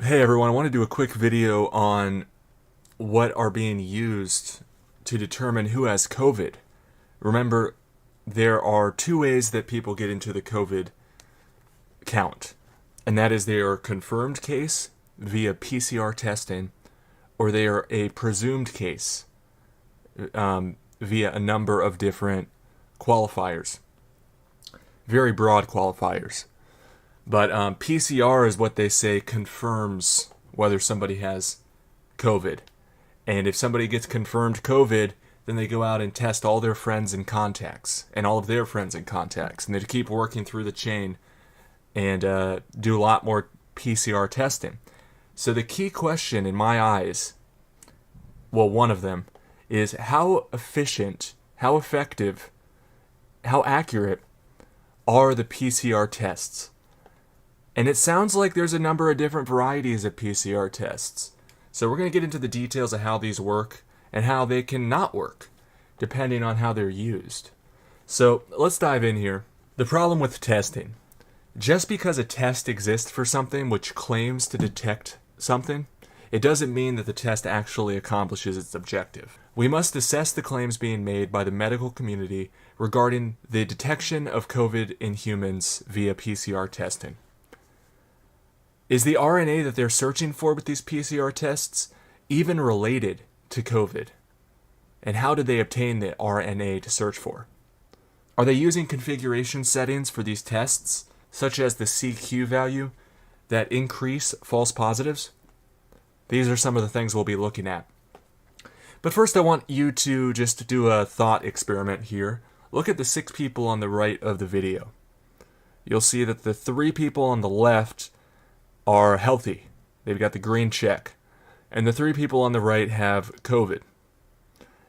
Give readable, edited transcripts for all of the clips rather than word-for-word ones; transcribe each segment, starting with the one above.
Hey everyone, I want to do a quick video on what are being used to determine who has COVID. Remember, there are two ways that people get into the COVID count, and that is they are a confirmed case via PCR testing, or they are a presumed case via a number of different qualifiers, very broad qualifiers. But PCR is what they say confirms whether somebody has COVID. And if somebody gets confirmed COVID, then they go out and test all their friends and contacts, and all of their friends and contacts. And they keep working through the chain and do a lot more PCR testing. So the key question in my eyes, well, one of them, is how efficient, how effective, how accurate are the PCR tests? And it sounds like there's a number of different varieties of PCR tests. So we're going to get into the details of how these work and how they can not work, depending on how they're used. So let's dive in here. The problem with testing. Just because a test exists for something which claims to detect something, it doesn't mean that the test actually accomplishes its objective. We must assess the claims being made by the medical community regarding the detection of COVID in humans via PCR testing. Is the RNA that they're searching for with these PCR tests even related to COVID? And how did they obtain the RNA to search for? Are they using configuration settings for these tests, such as the CQ value, that increase false positives? These are some of the things we'll be looking at. But first I want you to just do a thought experiment here. Look at the 6 people on the right of the video. You'll see that the 3 people on the left are healthy. They've got the green check. And the 3 people on the right have COVID.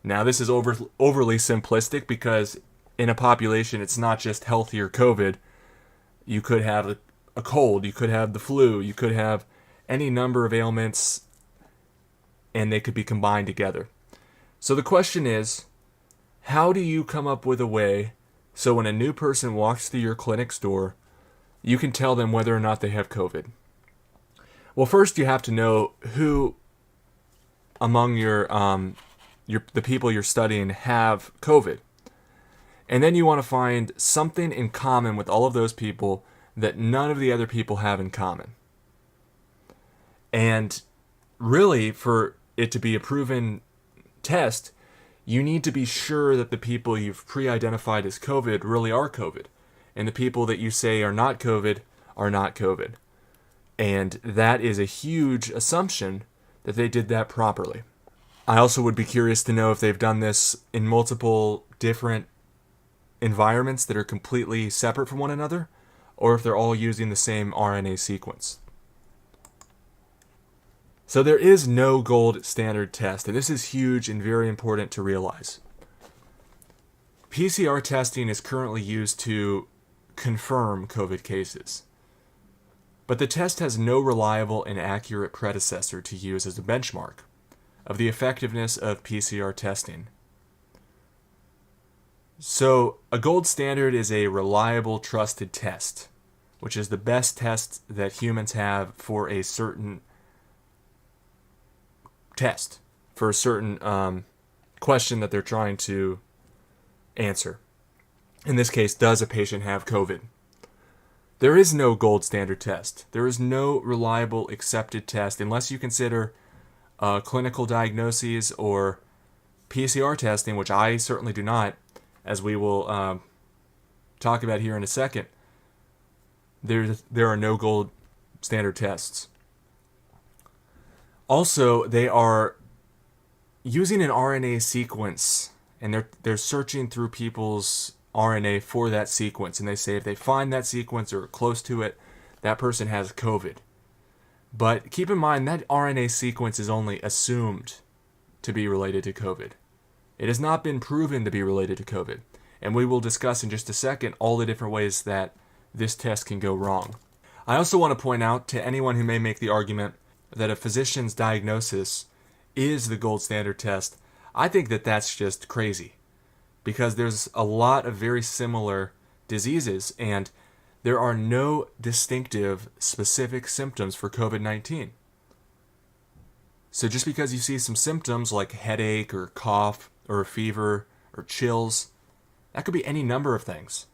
Now this is overly simplistic because in a population it's not just healthy or COVID. You could have a cold, you could have the flu, you could have any number of ailments, and they could be combined together. So the question is, how do you come up with a way so when a new person walks through your clinic's door, you can tell them whether or not they have COVID? Well, first you have to know who among the people you're studying have COVID. And then you want to find something in common with all of those people that none of the other people have in common. And really, for it to be a proven test, you need to be sure that the people you've pre-identified as COVID really are COVID. And the people that you say are not COVID are not COVID. And that is a huge assumption that they did that properly. I also would be curious to know if they've done this in multiple different environments that are completely separate from one another, or if they're all using the same RNA sequence. So there is no gold standard test, and this is huge and very important to realize. PCR testing is currently used to confirm COVID cases. But the test has no reliable and accurate predecessor to use as a benchmark of the effectiveness of PCR testing. So, a gold standard is a reliable, trusted test, which is the best test that humans have for a certain test, for a certain question that they're trying to answer. In this case, does a patient have COVID? There is no gold standard test. There is no reliable accepted test unless you consider clinical diagnoses or PCR testing, which I certainly do not, as we will talk about here in a second. There are no gold standard tests. Also, they are using an RNA sequence, and they're searching through people's RNA for that sequence, and they say if they find that sequence or close to it, that person has COVID. But keep in mind that RNA sequence is only assumed to be related to COVID. It has not been proven to be related to COVID, and we will discuss in just a second all the different ways that this test can go wrong. I also want to point out to anyone who may make the argument that a physician's diagnosis is the gold standard test, I think that that's just crazy. Because there's a lot of very similar diseases, and there are no distinctive specific symptoms for COVID-19. So just because you see some symptoms like headache or cough or a fever or chills, that could be any number of things.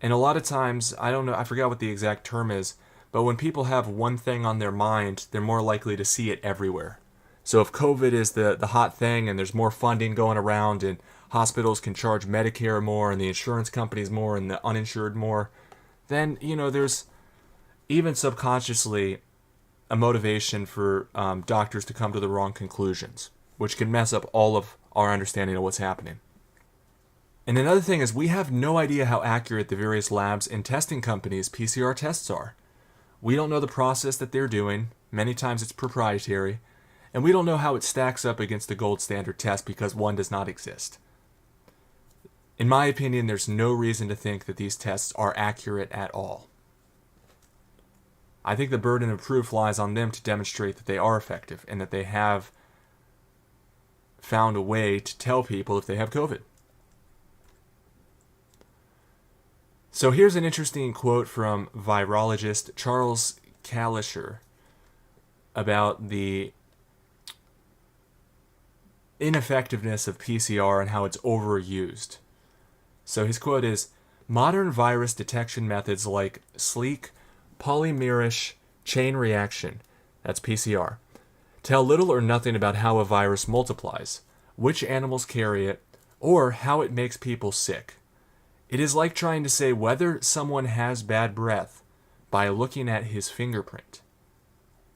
And a lot of times, I don't know, I forgot what the exact term is, but when people have one thing on their mind, they're more likely to see it everywhere. So if COVID is the hot thing and there's more funding going around and hospitals can charge Medicare more and the insurance companies more and the uninsured more, then, there's even subconsciously a motivation for doctors to come to the wrong conclusions, which can mess up all of our understanding of what's happening. And another thing is we have no idea how accurate the various labs and testing companies' PCR tests are. We don't know the process that they're doing. Many times it's proprietary. And we don't know how it stacks up against the gold standard test because one does not exist. In my opinion, there's no reason to think that these tests are accurate at all. I think the burden of proof lies on them to demonstrate that they are effective and that they have found a way to tell people if they have COVID. So here's an interesting quote from virologist Charles Kalischer about the ineffectiveness of PCR and how it's overused. So his quote is, "Modern virus detection methods like sleek polymeric chain reaction, that's PCR, tell little or nothing about how a virus multiplies, which animals carry it, or how it makes people sick. It is like trying to say whether someone has bad breath by looking at his fingerprint."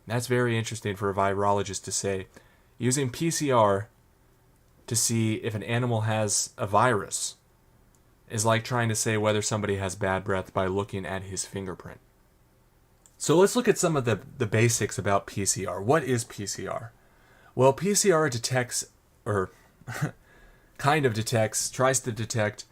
That's very interesting for a virologist to say. Using PCR to see if an animal has a virus is like trying to say whether somebody has bad breath by looking at his fingerprint. So let's look at some of the basics about PCR. What is PCR? Well, PCR detects, or tries to detect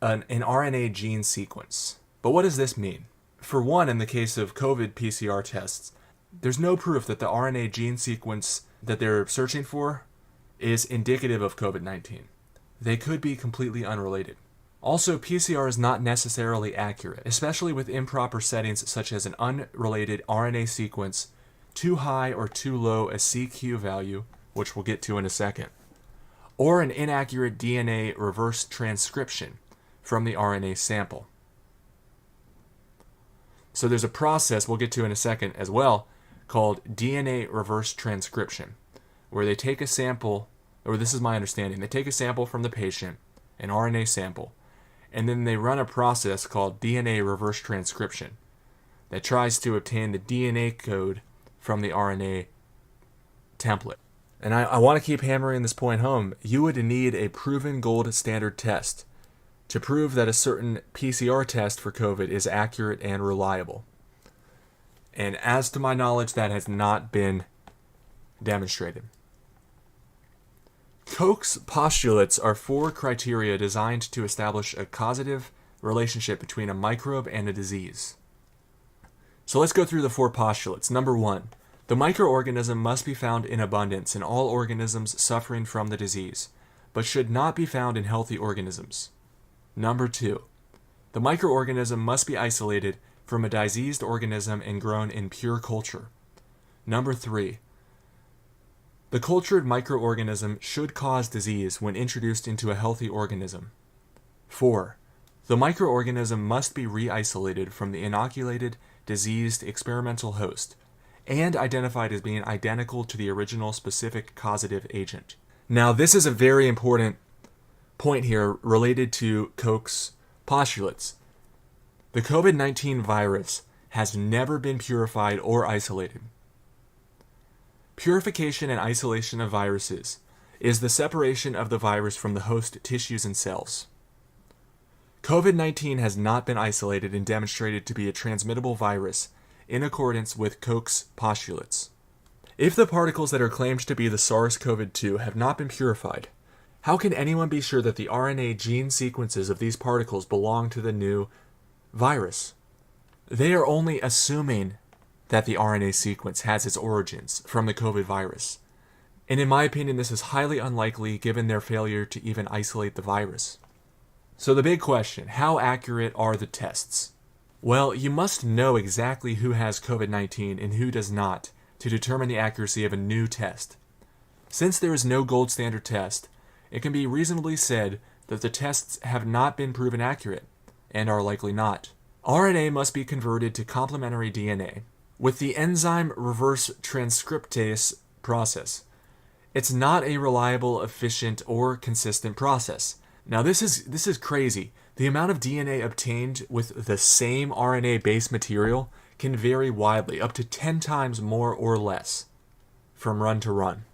an RNA gene sequence. But what does this mean? For one, in the case of COVID PCR tests, there's no proof that the RNA gene sequence that they're searching for is indicative of COVID-19. They could be completely unrelated. Also, PCR is not necessarily accurate, especially with improper settings such as an unrelated RNA sequence, too high or too low a CQ value, which we'll get to in a second, or an inaccurate DNA reverse transcription from the RNA sample. So there's a process we'll get to in a second as well called DNA reverse transcription, where they take a sample, or this is my understanding, they take a sample from the patient, an RNA sample, and then they run a process called DNA reverse transcription that tries to obtain the DNA code from the RNA template. And I want to keep hammering this point home. You would need a proven gold standard test to prove that a certain PCR test for COVID is accurate and reliable. And as to my knowledge, that has not been demonstrated. Koch's postulates are 4 criteria designed to establish a causative relationship between a microbe and a disease. So let's go through the 4 postulates. Number 1, the microorganism must be found in abundance in all organisms suffering from the disease, but should not be found in healthy organisms. Number 2, the microorganism must be isolated from a diseased organism and grown in pure culture. Number 3, the cultured microorganism should cause disease when introduced into a healthy organism. 4, the microorganism must be re-isolated from the inoculated, diseased experimental host and identified as being identical to the original specific causative agent. Now, this is a very important point here related to Koch's postulates. The COVID-19 virus has never been purified or isolated. Purification and isolation of viruses is the separation of the virus from the host tissues and cells. COVID-19 has not been isolated and demonstrated to be a transmittable virus in accordance with Koch's postulates. If the particles that are claimed to be the SARS-CoV-2 have not been purified, how can anyone be sure that the RNA gene sequences of these particles belong to the new virus? They are only assuming that the RNA sequence has its origins from the COVID virus. And in my opinion, this is highly unlikely given their failure to even isolate the virus. So the big question, how accurate are the tests? Well, you must know exactly who has COVID-19 and who does not to determine the accuracy of a new test. Since there is no gold standard test, it can be reasonably said that the tests have not been proven accurate, and are likely not. RNA must be converted to complementary DNA with the enzyme reverse transcriptase process. It's not a reliable, efficient, or consistent process. Now this is crazy. The amount of DNA obtained with the same RNA-based material can vary widely, up to 10 times more or less, from run to run.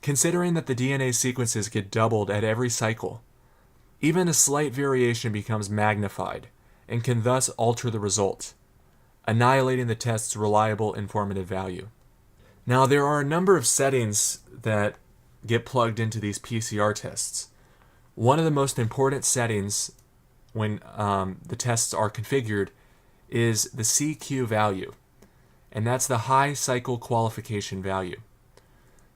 Considering that the DNA sequences get doubled at every cycle, even a slight variation becomes magnified and can thus alter the result, annihilating the test's reliable informative value. Now, there are a number of settings that get plugged into these PCR tests. One of the most important settings when the tests are configured is the CQ value, and that's the high cycle qualification value.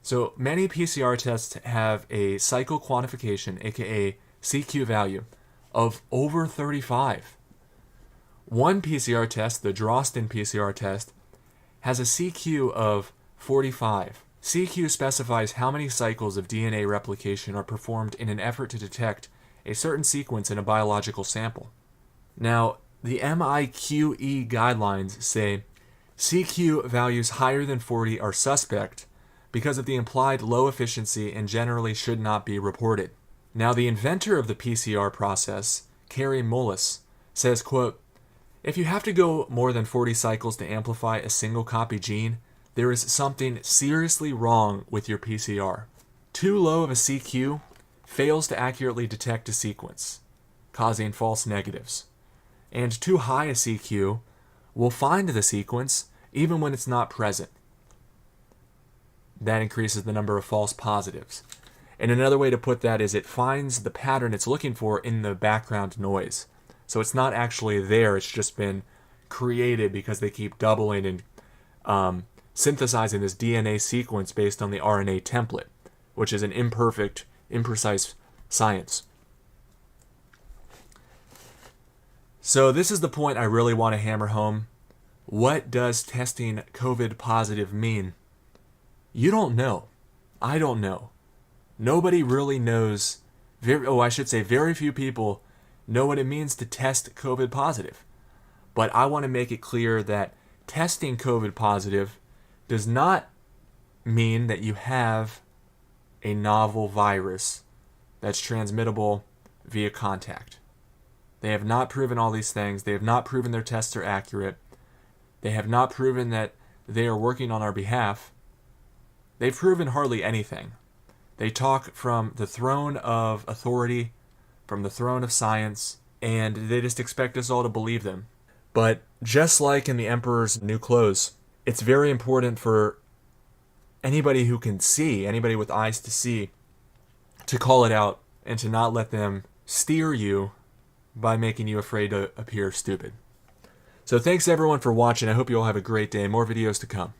So many PCR tests have a cycle quantification, aka CQ value, of over 35. One PCR test, the Drosten PCR test, has a CQ of 45. CQ specifies how many cycles of DNA replication are performed in an effort to detect a certain sequence in a biological sample. Now, the MIQE guidelines say CQ values higher than 40 are suspect because of the implied low efficiency and generally should not be reported. Now, the inventor of the PCR process, Kary Mullis, says, quote, "If you have to go more than 40 cycles to amplify a single copy gene, there is something seriously wrong with your PCR. Too low of a CQ fails to accurately detect a sequence, causing false negatives. And too high a CQ will find the sequence even when it's not present. That increases the number of false positives." And another way to put that is it finds the pattern it's looking for in the background noise. So it's not actually there, it's just been created because they keep doubling and synthesizing this DNA sequence based on the RNA template, which is an imperfect, imprecise science. So this is the point I really want to hammer home. What does testing COVID positive mean? You don't know. I don't know. Nobody really knows. Very few people know what it means to test COVID positive. But I want to make it clear that testing COVID positive does not mean that you have a novel virus that's transmittable via contact. They have not proven all these things. They have not proven their tests are accurate. They have not proven that they are working on our behalf. They've proven hardly anything. They talk from the throne of authority, from the throne of science, and they just expect us all to believe them. But just like in the Emperor's New Clothes, it's very important for anybody who can see, anybody with eyes to see, to call it out and to not let them steer you by making you afraid to appear stupid. So thanks everyone for watching. I hope you all have a great day. More videos to come.